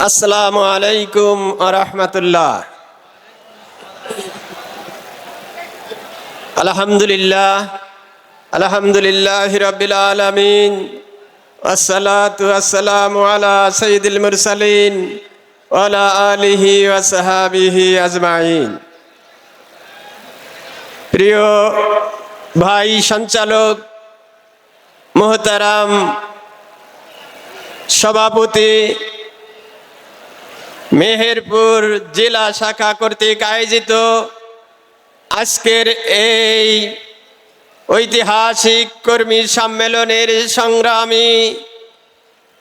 আসসালামু আলাইকুম ওয়া রাহমাতুল্লাহ। আলহামদুলিল্লাহি রাব্বিল আলামিন, ওয়াসসালাতু ওয়াসসালামু আলা সাইয়্যিদিল মুরসালিন ওয়া আলা আলিহি ওয়া সাহবিহি আজমাইন। প্রিয় ভাই সঞ্চালক মোহতারাম সভাপতি, মেহেরপুর জেলা শাখা কর্তৃক আয়োজিত আজকের এই ঐতিহাসিক কর্মী সম্মেলনের সংগ্রামী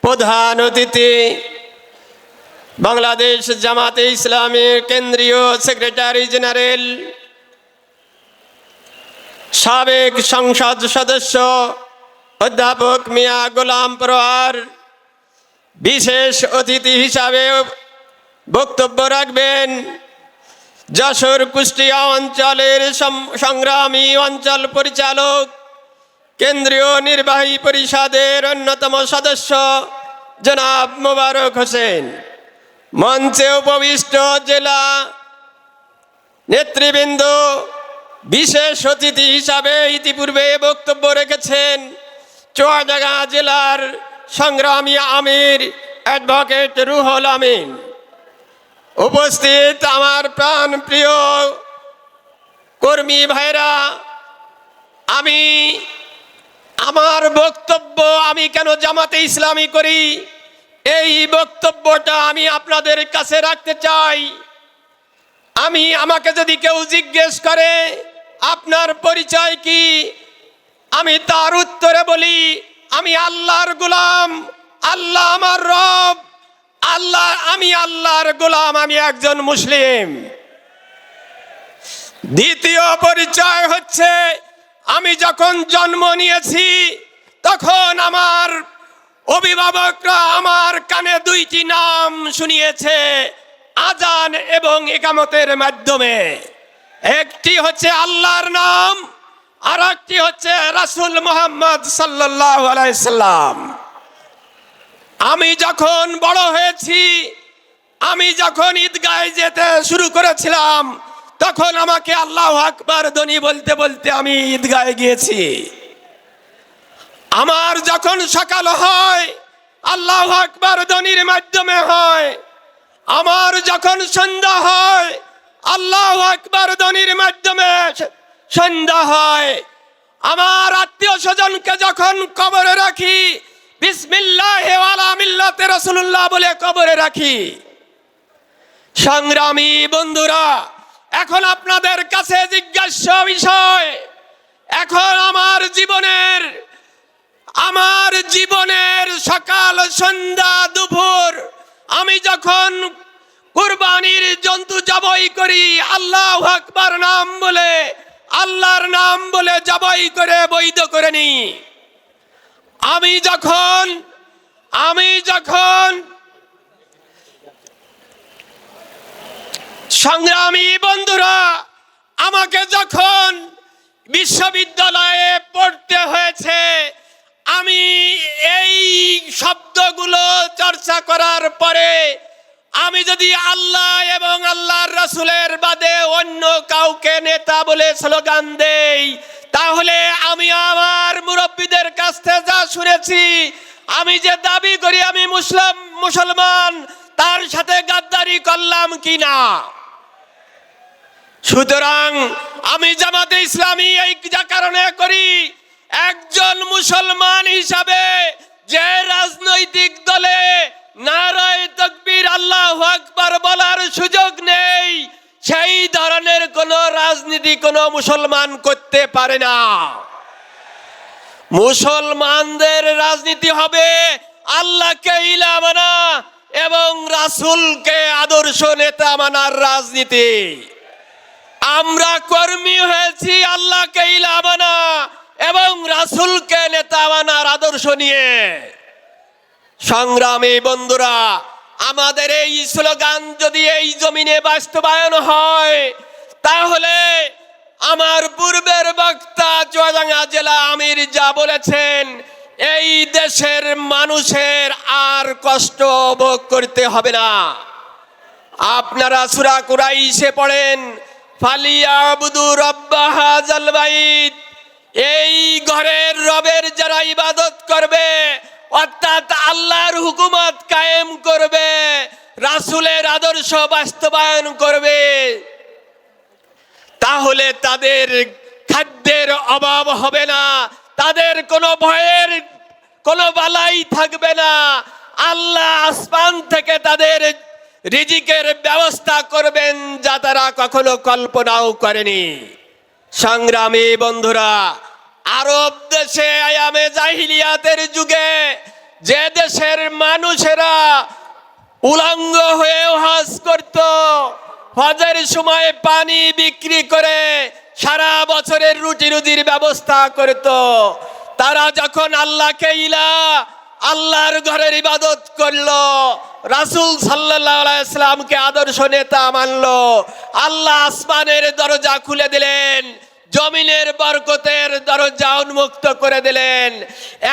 প্রধান অতিথি, বাংলাদেশ জামাতে ইসলামীর কেন্দ্রীয় সেক্রেটারি জেনারেল, সাবেক সংসদ সদস্য অধ্যাপক মিয়া গোলাম পরোয়ার বিশেষ অতিথি হিসাবে বক্তব্য রাখবেন যশোর কুষ্টিয়া অঞ্চলের সংগ্রামী অঞ্চল পরিচালক, কেন্দ্রীয় নির্বাহী পরিষদের অন্যতম সদস্য জনাব মোবারক হোসেন। মঞ্চে উপবিষ্ট জেলা নেতৃবৃন্দ, বিশেষ অতিথি হিসাবে ইতিপূর্বে বক্তব্য রেখেছেন চুয়াডাঙ্গা জেলার সংগ্রামী আমির অ্যাডভোকেট রুহুল আমিন। উপস্থিত আমার প্রাণ প্রিয় কর্মী ভাইরা, আমার বক্তব্য আমি কেন জামাতে ইসলামী করি, এই বক্তব্যটা আমি আপনাদের কাছে রাখতে চাই। আমাকে যদি কেউ জিজ্ঞেস করে আপনার পরিচয় কি, আমি তার উত্তরে বলি আমি আল্লাহর গোলাম, আল্লাহ আমার রব, আমি আল্লাহর গোলাম, আমি একজন মুসলিম। দ্বিতীয় পরিচয় হচ্ছে আমি যখন জন্ম নিয়েছি তখন আমার অভিভাবকরা আমার কানে দুইটি নাম শুনিয়েছে আজান এবং ইকামতের মাধ্যমে। একটি হচ্ছে আল্লাহর নাম, আর একটি হচ্ছে রাসূল মুহাম্মদ সাল্লাল্লাহু আলাইহি সাল্লাম। আমি যখন বড় হয়েছি, আমি যখন ঈদগাহে যেতে শুরু করেছিলাম, তখন আমাকে আল্লাহু আকবার ধ্বনি বলতে বলতে আমি ঈদগাহে গিয়েছি। আমার যখন সকাল হয় আল্লাহু আকবার ধ্বনির মাধ্যমে হয়, আমার যখন সন্ধ্যা হয় আল্লাহু আকবার ধ্বনির মাধ্যমে সন্ধ্যা হয়। আমার আত্মীয় স্বজনকে যখন কবরে রাখি বিসমিল্লাহি ওয়ালা মিল্লাতে রাসূলুল্লাহ বলে কবরে রাখি। সংগ্রামী বন্ধুরা, এখন আপনাদের কাছে জিজ্ঞাস্য বিষয়, এখন আমার জীবনের সকাল সন্ধ্যা দুপুর আমি যখন কুরবানির জন্তু জবাই করি আল্লাহু আকবার নাম বলে, আল্লাহর নাম বলে জবাই করে বৈধ করে নি। আমি যখন সংগ্রামী বন্ধুরা, আমাকে যখন বিশ্ববিদ্যালয়ে পড়তে হয়েছে, আমি এই শব্দগুলো চর্চা করার পরে আমি যদি আল্লাহ এবং আল্লাহর রাসূলের বাদে অন্য কাউকে নেতা বলে স্লোগান দেই, তাহলে আমি আমার মুরব্বীদের কাছ থেকে যা শুনেছি, আমি যে দাবি করি আমি মুসলমান, তার সাথে গাদ্দারি করলাম কিনা। সুতরাং আমি জামাতে ইসলামী এই কারণে করি, একজন মুসলমান হিসাবে যে রাজনৈতিক দলে নারায়ে তাকবীর আল্লাহু আকবার বলার সুযোগ নেই, সেই ধরনের কোন রাজনীতি কোন মুসলমান করতে পারে না। মুসলমানদের রাজনীতি হবে আল্লাহকে ইলাহ মানা এবং রাসূলকে আদর্শ নেতা মানার রাজনীতি। আমরা কর্মী হয়েছি আল্লাহকে ইলাহ মানা এবং রাসূলকে নেতা মানার আদর্শ নিয়ে। সংগ্রামী বন্ধুরা, আমাদের এই স্লোগান যদি এই জমিনে বাস্তবায়ন হয়, তাহলে আমার পূর্বের বক্তা চুয়াডাঙ্গা জেলা আমির যা বলেছেন, এই দেশের মানুষের আর কষ্ট ভোগ করতে হবে না। আপনারা সূরা কুরাইশে পড়েন, ফালিয়াবুদু রাব্বা হাযাল বাইত, এই ঘরের রবের যারা ইবাদত করবে, অর্থাৎ আল্লাহর হুকুমত কায়েম করবে, রাসূলের আদর্শ বাস্তবায়ন করবে, তাহলে তাদের খাদ্যের অভাব হবে না, তাদের কোনো ভয়ের কোনো বালাই থাকবে না। আল্লাহ আসমান থেকে তাদের রিজিকের ব্যবস্থা করবেন, যা তারা কখনো কল্পনাও করেনি। সংগ্রামী বন্ধুরা, আরব দেশে আয়ামে জাহিলিয়াতের যুগে যে দেশের মানুষেরা উলঙ্গ হয়ে হজ করত, হজের সময় পানি বিক্রি করে সারা বছরের রুটি রুজির ব্যবস্থা করত, তারা যখন আল্লাহকে আল্লাহর ঘরের ইবাদত করলো, রাসূল সাল্লাল্লাহু আলাইহি ওয়াসাল্লামকে আদর্শ নেতা মানলো, আল্লাহ আসমানের দরজা খুলে দিলেন, জমিনের বরকতের দরজা উন্মুক্ত করে দিলেন।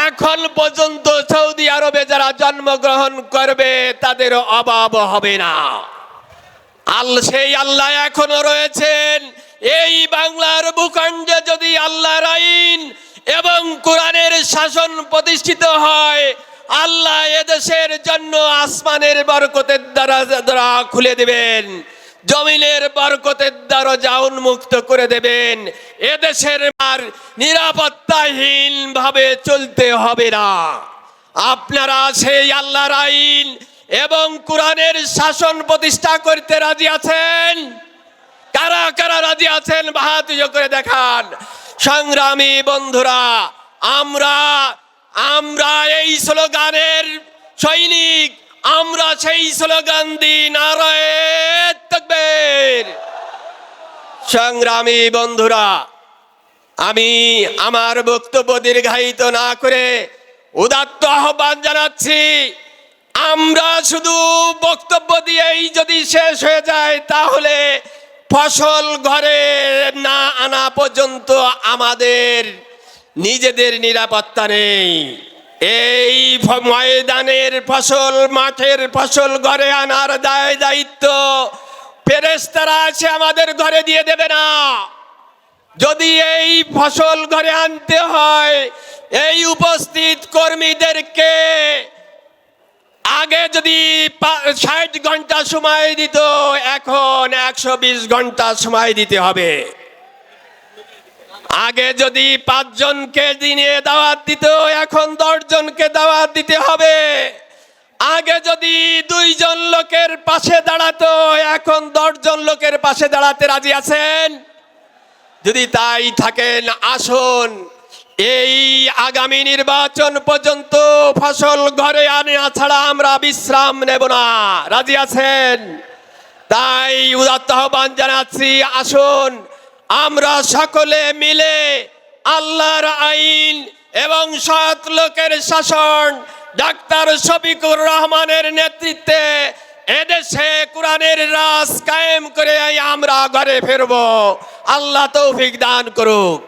এখন পর্যন্ত সৌদি আরবে যারা জন্মগ্রহণ করবে তাদের অভাব হবে না। সেই আল্লাহ এখনো রয়েছেন। এই বাংলার ভূখণ্ডে যদি আল্লাহর আইন এবং কোরআনের শাসন প্রতিষ্ঠিত হয়, আল্লাহ এদেশের জন্য আসমানের বরকতের দরজা খুলে দেবেন, জমিনের বরকতের দরজা উন্মুক্ত করে দেবেন। এদেশের আর নিরাপত্তাহীন ভাবে চলতে হবে না। আপনারা সেই আল্লাহর আইন এবং কোরআনের শাসন প্রতিষ্ঠা করতে রাজি আছেন? কারা কারা রাজি আছেন হাত উঁচু করে দেখান। সংগ্রামী বন্ধুরা, আমরা এই স্লোগানের সৈনিক, আমরা সেই স্লোগান দিই, নারায়ে তাকবীর। সংগ্রামী বন্ধুরা, আমি আমার বক্তব্য দীর্ঘায়িত না করে উদাত্ত আহ্বান জানাচ্ছি, আমরা শুধু বক্তব্য দিয়েই যদি শেষ হয়ে যায়, তাহলে ফসল ঘরে না আনা পর্যন্ত আমাদের নিজেদের নিরাপত্তা নেই। এই ময়দানের ফসল, মাঠের ফসল ঘরে আনার দায়িত্ব ফেরেশতারা আছে আমাদের ঘরে দিয়ে দেবে না। যদি এই ফসল ঘরে আনতে হয়, এই উপস্থিত কর্মীদেরকে আগে যদি 60 ঘন্টা সময় দিত, এখন 120 ঘন্টা সময় দিতে হবে। আগে যদি 5 জনকে দিনে দাওয়াত দিত, এখন 10 জনকে দাওয়াত দিতে হবে। আগে যদি 2 জন লোকের পাশে দাঁড়াতো, এখন 10 জন লোকের পাশে দাঁড়াতে রাজি আছেন? যদি তাই থাকেন, আসুন এই আগামী নির্বাচন পর্যন্ত ফসল ঘরে আনা ছাড়া আমরা বিশ্রাম নেব না। রাজি আছেন? তাই উদাত্ত আহ্বান জানাচ্ছি, আসুন আমরা সকলে মিলে আল্লাহর আইন এবং সৎ লোকের শাসন, ডাক্তার শফিকুর রহমানের নেতৃত্বে এদেশে কোরআনের রাজ কায়েম করে আমরা ঘরে ফিরব। আল্লাহ তৌফিক দান করুক।